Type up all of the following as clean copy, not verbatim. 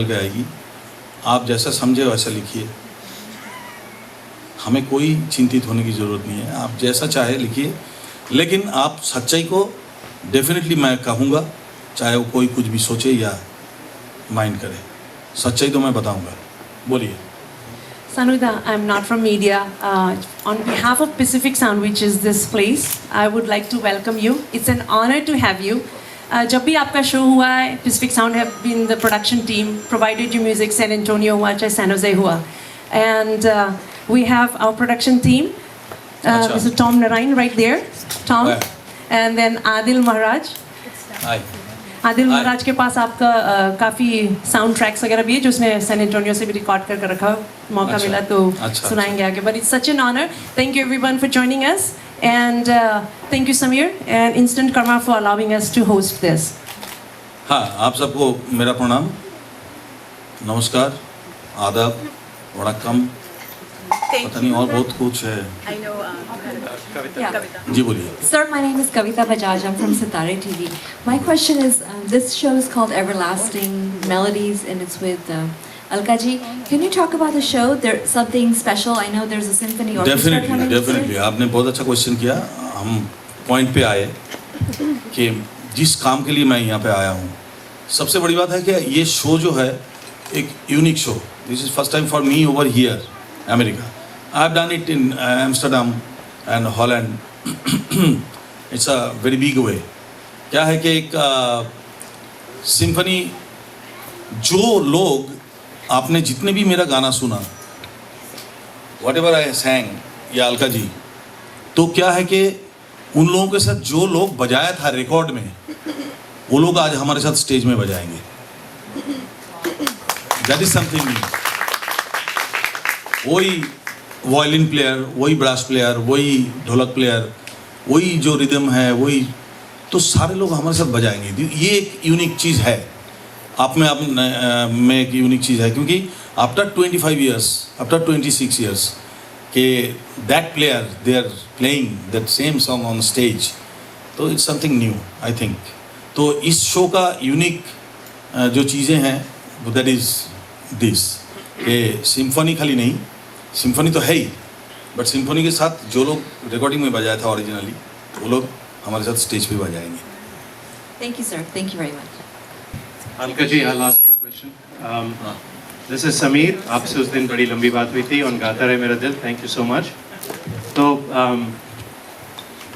के आएगी। आप जैसा समझे वैसा लिखिए, हमें कोई चिंतित होने की ज़रूरत नहीं है। आप जैसा चाहे लिखिए, लेकिन आप सच्चाई को डेफिनेटली मैं कहूँगा, चाहे वो कोई कुछ भी सोचे या माइंड करे, सच्चाई तो मैं बताऊँगा। बोलिए। Sanuda, I'm not from media. On behalf of Pacific Sound, which is this place, I would like to welcome you. It's an honor to have you. जब भी आपका शो हुआ है, Pacific Sound have been the production team, provided you music, San Antonio हुआ, चाहे San Jose हुआ. And we have our production team, Mr. Tom Narayan right there, Tom, and then Adil Maharaj. Hi. Adil महाराज के पास आपका काफ़ी sound tracks वगैरह भी है जो उसने सैन एंटोनियो से भी रिकॉर्ड कर रखा, मौका मिला तो सुनाएंगे आगे. But it's such an honour. Thank you everyone for joining us and thank you Sameer and Instant Karma for allowing us to host this. हाँ, आप सबको मेरा प्रणाम, नमस्कार, आदाब, वणक्कम, पता नहीं और बहुत कुछ है. जी बोलिए. Sir, my name is Kavita Bajaj. I'm from Sitare TV. My question is, this show is called Everlasting Melodies and it's with Alka ji. Can you talk about the show? There's something special. I know there's a symphony orchestra coming. Definitely. आपने बहुत अच्छा question किया. हम point पे आए कि जिस काम के लिए मैं यहाँ पे आया हूँ, सबसे बड़ी बात है कि ये शो जो है एक unique show. This is first time for me over here America. I have done it in Amsterdam and Holland. It's a very big way. क्या है कि एक सिम्फनी, जो लोग आपने जितने भी मेरा गाना सुना, वॉट एवर आई सैंग या अलका जी, तो क्या है कि उन लोगों के साथ जो लोग बजाया था रिकॉर्ड में, वो लोग आज हमारे साथ स्टेज में बजाएंगे. That is something new. वही वायलिन प्लेयर, वही ब्रास प्लेयर, वही ढोलक प्लेयर, वही जो रिदम है, वही तो सारे लोग हमारे साथ बजाएंगे. ये एक यूनिक चीज़ है. आप में एक यूनिक चीज़ है, क्योंकि आफ्टर 25 ईयर्स, आफ्टर 26 ईयर्स के that player they are playing that same song on stage, तो it's something new I think. तो इस शो का यूनिक जो चीज़ें हैं दैट इज़ दिस, कि सिम्फनी खाली नहीं, सिम्फनी तो है ही, बट सिम्फनी के साथ जो लोग रिकॉर्डिंग में बजाया था ओरिजिनली, वो लोग हमारे साथ स्टेज पे बजाएंगे. Thank you, sir. Thank you very much. Alka ji, I'll ask you a question. This is Sameer. आपसे उस दिन बड़ी लंबी बात हुई थी on गाता रहे मेरा दिल. Thank you so much. So,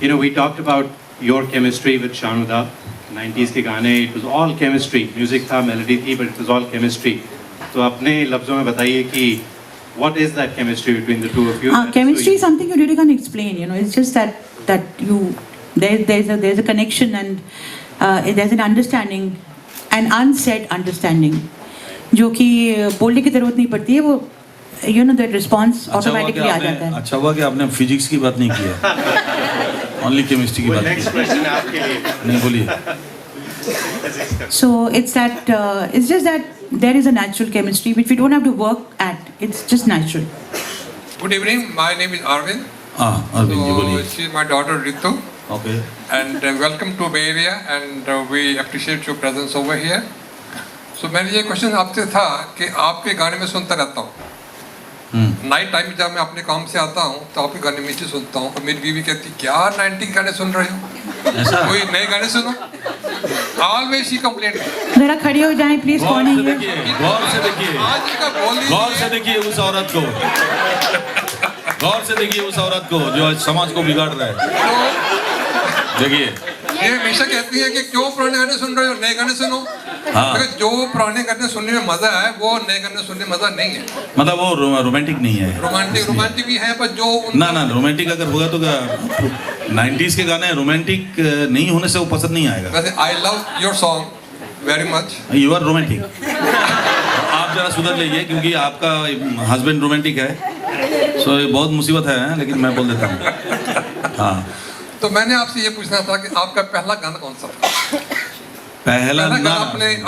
you know, we talked about your chemistry with Shanuda. 90s के गाने, it was all chemistry. Music था, melody थी, but it was all chemistry. तो अपने लफ्ज़ों में बताइए कि what is that chemistry between the two of you? Chemistry is something you really can't explain. You know, it's just that you there's a connection and there's an understanding, an unsaid understanding, जो कि बोलने की जरूरत नहीं पड़ती है. वो you know that response automatically आ जाता है. अच्छा हुआ कि आपने फिजिक्स की बात नहीं की है, ओनली केमिस्ट्री की बात की. नेक्स्ट क्वेश्चन आपके लिए. नहीं बोलिए. So it's just that there is a natural chemistry which we don't have to work at. It's just natural. Good evening. My name is Arvind. Arvind ji बोलिए. She is my daughter Ritu. Okay. And welcome to Bay Area. And we appreciate your presence over here. So मैंने ये question आपसे था कि आपके गाने में सुनता रहता हूँ. नाइट टाइम जब मैं अपने काम से आता हूँ तो आपके गाने में ही सुनता हूँ, और मेरी बीवी कहती क्या 90 गाने सुन रहे हो, कोई नए गाने सुनो. Always she complaint. जरा खड़ी हो जाएं प्लीज. कौन है ये? गौर से देखिए, आज का बोली, गौर से देखिए उस औरत को, गौर से देखिए उस औरत को जो समाज को बिगाड़ रहा है. देखिए, ये हमेशा कहती है कि क्यों पुराने गाने सुन रहे हो, नए गाने सुनो. हाँ. जो पुराने गाने सुनने में मजा है वो नए गाने सुनने में मजा नहीं है. मतलब वो रोमांटिक नहीं है. रोमांटिक भी है, पर जो ना रोमांटिक अगर होगा तो 90s के गाने रोमांटिक नहीं होने से वो पसंद नहीं आएगा. वैसे I love your song very much. You are romantic. आप जरा सुधर जाइए, क्योंकि आपका हस्बैंड रोमांटिक है. सो ये बहुत मुसीबत है, लेकिन मैं बोल देता हूँ. हाँ. तो मैंने आपसे ये पूछना था कि आपका पहला गाना कौन सा था? पहला गाना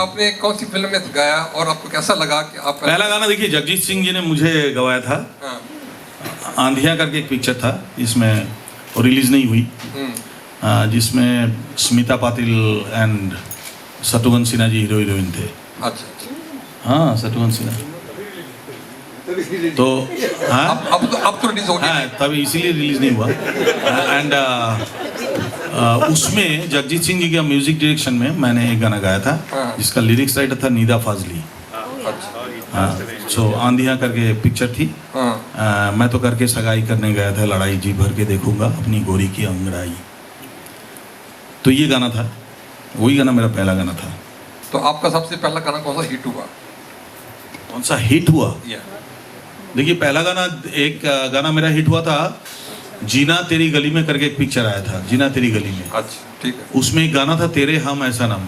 आपने कौन सी फिल्म में गाया और आपको कैसा लगा कि आप पहला गाना? देखिए, जगजीत सिंह जी ने मुझे गवाया था. आंधिया करके एक पिक्चर था, जिसमें रिलीज नहीं हुई, जिसमें Smita Patil and Shatrughan Sinha ji hero heroine थे. अच्छा. हाँ शत्रुघ्न सिन्हा। तो हाँ अब तो रिलीज हो गया। हाँ तभी इसीलिए रिलीज नहीं हुआ। एंड उसमें जगजीत सिंह जी के म्यूजिक डायरेक्शन में मैंने एक गाना गाया था जिसका लिरिक्स राइटर था नीदा फाजली। हाँ सो आंधियाँ करके पिक्चर थी। मैं तो करके सगाई करने गया था लड़ाई जी भर के देखूंगा अपनी गोरी की अंगड़ाई। तो ये गाना था, वही गाना मेरा पहला गाना था। तो आपका सबसे पहला गाना कौन सा हिट हुआ? कौन सा हिट हुआ? या देखिए पहला गाना, एक गाना मेरा हिट हुआ था जीना तेरी गली में करके एक पिक्चर आया था, जीना तेरी गली में। अच्छा ठीक है। उसमें एक गाना था तेरे हम ऐसा नाम,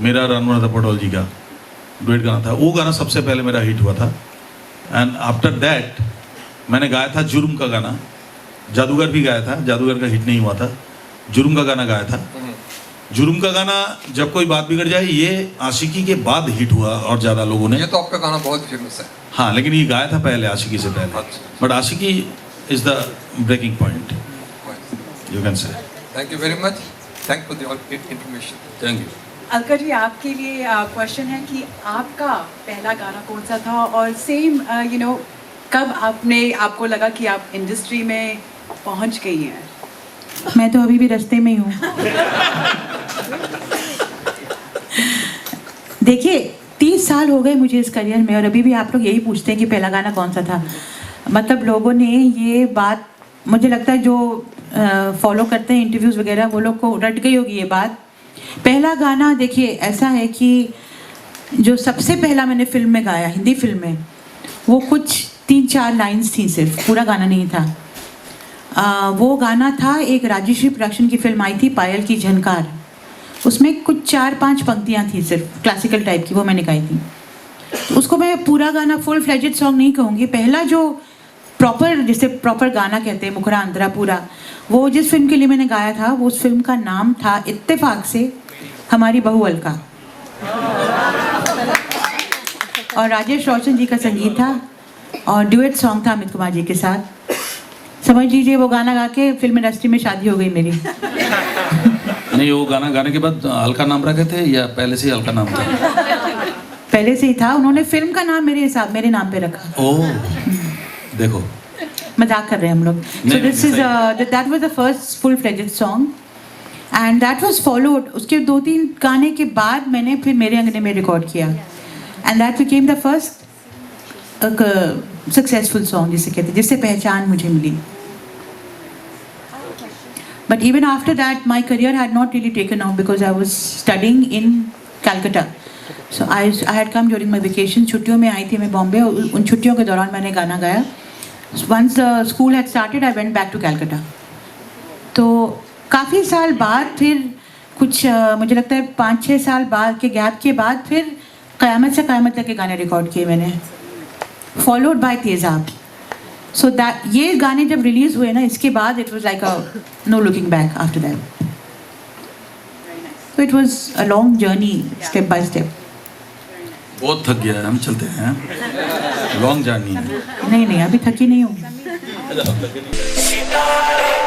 मेरा रणवंत पटोल जी का डुएट गाना था। वो गाना सबसे पहले मेरा हिट हुआ था। एंड आफ्टर दैट मैंने गाया था जुर्म का गाना, जादूगर भी गाया था, जादूगर का हिट नहीं हुआ था, जुर्म का गाना गाया था। जुर्म का गाना जब कोई बात बिगड़ जाए ये आशिकी के बाद हिट हुआ और ज़्यादा लोगों ने। ये तो आपका गाना बहुत फेमस है। हाँ लेकिन ये गाया था पहले आशिकी से पहले। अच्छा। But Aashiqui is the breaking point you can say. Thank you very much, thank for the information. Thank you. Alka ji, आपके लिए क्वेश्चन है कि आपका पहला गाना कौन सा था, और सेम कब आपको लगा कि आप इंडस्ट्री में पहुंच गई हैं? मैं तो अभी भी रास्ते में ही हूँ। देखिए 30 साल हो गए मुझे इस करियर में और अभी भी आप लोग यही पूछते हैं कि पहला गाना कौन सा था। मतलब लोगों ने ये बात, मुझे लगता है जो फॉलो करते हैं इंटरव्यूज़ वगैरह वो लोग को रट गई होगी ये बात। पहला गाना देखिए ऐसा है कि जो सबसे पहला मैंने फिल्म में गाया, हिंदी फिल्म में, वो कुछ 3-4 लाइन्स थी, सिर्फ पूरा गाना नहीं था। वो गाना था, एक राजश्री प्रोडक्शन की फिल्म आई थी पायल की झनकार, उसमें कुछ 4-5 पंक्तियाँ थी सिर्फ क्लासिकल टाइप की, वो मैंने गाई थी। तो उसको मैं पूरा गाना फुल फ्लेजेड सॉन्ग नहीं कहूँगी। पहला जो प्रॉपर, जिसे प्रॉपर गाना कहते हैं, मुखरा अंतरा पूरा, वो जिस फिल्म के लिए मैंने गाया था वो उस फिल्म का नाम था इत्तेफाक से हमारी बहू अलका, और राजेश रोशन जी का संगीत था और ड्यूएट सॉन्ग था अमित कुमार जी के साथ। समझ लीजिए वो गाना गा के फिल्म इंडस्ट्री में शादी हो गई मेरी। नहीं वो गाना गाने के बाद अलका नाम रखे थे या पहले से ही अलका नाम था? पहले से ही था, उन्होंने फिल्म का नाम मेरे नाम पे रखा। ओह देखो मजाक कर रहे हैं हम लोग। So this is that was the first full fledged song and that was followed. उसके 2-3 गाने के बाद मैंने फिर मेरे अंगने में रिकॉर्ड किया and that became the first successful song जिसे कहते हैं, जिससे पहचान मुझे मिली। But even after that, my career had not really taken off because I was studying in Calcutta. So I had come during my vacation. छुट्टियों में आई थी मैं बॉम्बे, उन छुट्टियों के दौरान मैंने गाना गाया। Once the school had started, I went back to Calcutta. तो काफ़ी साल बाद फिर कुछ मुझे लगता है 5-6 साल बाद के गैप के बाद फिर क़यामत से क़यामत तक के गाने रिकॉर्ड किए मैंने, followed by Tezaab. So that ये गाने जब रिलीज़ हुए ना, इसके बाद it was like a no looking back after that. So it was a long journey, step by step. बहुत थक गया है, हम चलते हैं, लॉन्ग जर्नी है। नहीं अभी थकी नहीं हूँ। सितारे